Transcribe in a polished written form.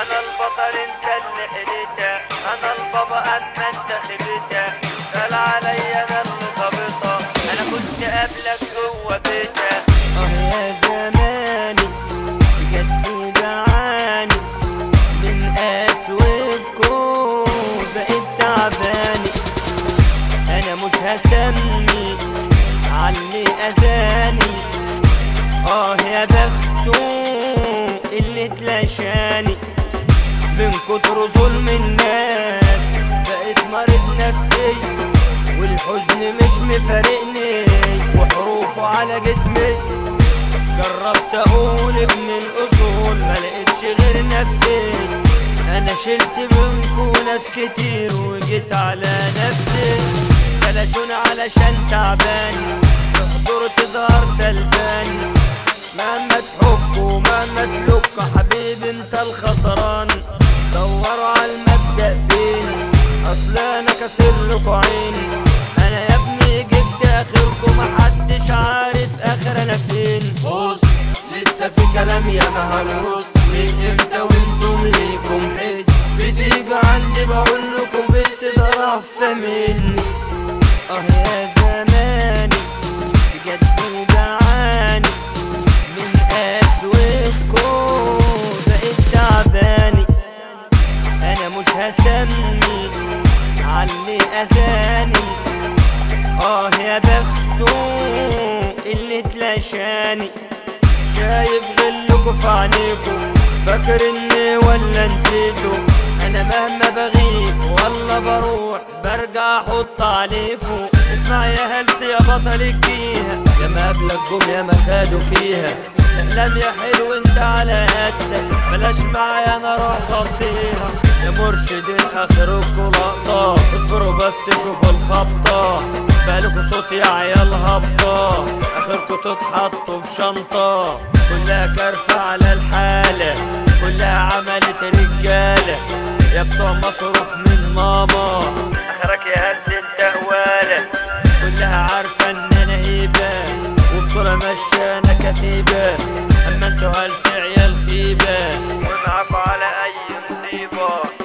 انا البطل انت اللي حليته، انا البابا اما انت خبيته، سأل عليا انا اللي ضابطه، انا كنت قبلك جوه بيتك. يا زماني بجد بعاني من قسوتكم، بقيت تعباني انا مش هسمي علي اذاني. يا بختو اللي اتلاشاني من كتر ظلم الناس، بقيت مريض نفسي والحزن مش مفارقني وحروفه على جسمي. جربت اقول ابن الاصول ما لقيتش غير نفسي، انا شلت منكو ناس كتير وجيت على نفسي. بلشوني علشان تعباني تحضر تظهر تلباني، مهما تحكوا مهما تلوكوا حبيبي انت الخسران. دوروا على المبدأ فين اصل انا كسرلكوا عيني، انا يا ابني جبت اخركم محدش عارف اخر انا فين. بص لسه في كلام يا هنرص من امتى وانتم ليكم حس، بتيجوا عندي بقولكم بس ده رف مني. يا زماني بجد بعاني من قسوتكم، بقيت تعباني انا مش هسمي علي اذاني. يا بختو اللي اتلاشاني، شايف غلكوا في عينيكوا فاكر اني ولا نسيتوا. انا مهما بغيب والله بروح برجع احط عليكوا. اسمع يا هلس يا بطل الجيهة، يا ما قبلك جم يا ما خدوا فيها. احلام يا حلو انت على قدك، بلاش معايا انا روح غطيها. يا مرشدين اخركوا لقطة، اصبروا بس شوفوا الخبطة. بقالكوا صوت يا عيال هبطة، اخركوا تتحطوا في شنطة. كلها كارفة على الحالة، كلها عملت رجالة، يا بتوع مصروف من ماما اخرك يا هلس انت هوالة. كلها عارفة ان انا هيبة وبطولة مشانة كتيبة، اما انتوا هلس عيال خيبة ومعاكوا على اي مصيبة.